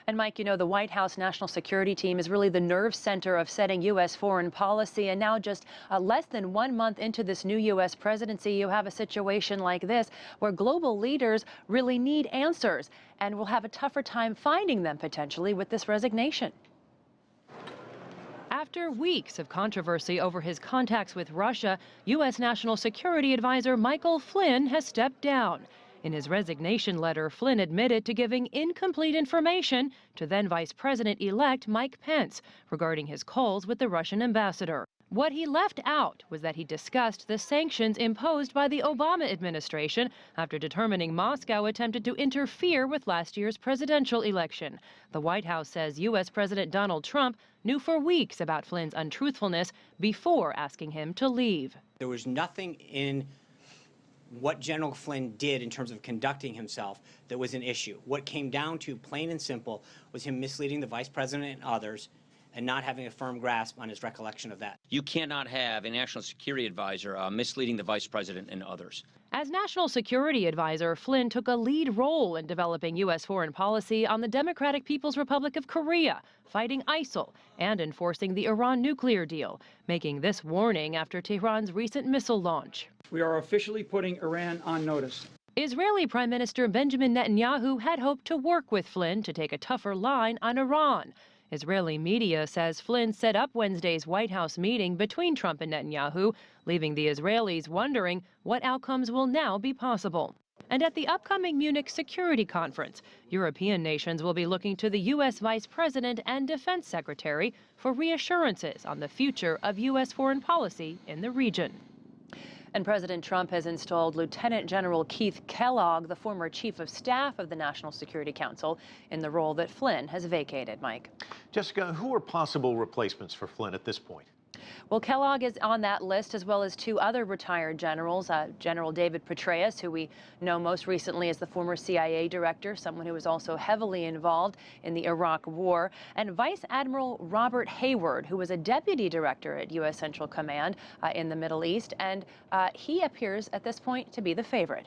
And Mike, you know, the White House National Security Team is really the nerve center of setting U.S. foreign policy. And now just less than 1 month into this new U.S. presidency, you have a situation like this where global leaders really need answers and will have a tougher time finding them potentially with this resignation. After weeks of controversy over his contacts with Russia, U.S. National Security Advisor Michael Flynn has stepped down. In his resignation letter, Flynn admitted to giving incomplete information to then Vice President-elect Mike Pence regarding his calls with the Russian ambassador. What he left out was that he discussed the sanctions imposed by the Obama administration after determining Moscow attempted to interfere with last year's presidential election. The White House says U.S. President Donald Trump knew for weeks about Flynn's untruthfulness before asking him to leave. There was nothing in what General Flynn did in terms of conducting himself that was an issue. What came down to, plain and simple, was him misleading the vice president and others and not having a firm grasp on his recollection of that. You cannot have a national security advisor misleading the vice president and others. As National Security Advisor, Flynn took a lead role in developing U.S. foreign policy on the Democratic People's Republic of Korea, fighting ISIL, and enforcing the Iran nuclear deal, making this warning after Tehran's recent missile launch. We are officially putting Iran on notice. Israeli Prime Minister Benjamin Netanyahu had hoped to work with Flynn to take a tougher line on Iran. Israeli media says Flynn set up Wednesday's White House meeting between Trump and Netanyahu, leaving the Israelis wondering what outcomes will now be possible. And at the upcoming Munich Security Conference, European nations will be looking to the U.S. Vice President and Defense Secretary for reassurances on the future of U.S. foreign policy in the region. And President Trump has installed Lieutenant General Keith Kellogg, the former chief of staff of the National Security Council, in the role that Flynn has vacated. Mike. Jessica, who are possible replacements for Flynn at this point? Well, Kellogg is on that list, as well as two other retired generals, General David Petraeus, who we know most recently as the former CIA director, someone who was also heavily involved in the Iraq War, and Vice Admiral Robert Hayward, who was a deputy director at U.S. Central Command in the Middle East, and he appears at this point to be the favorite.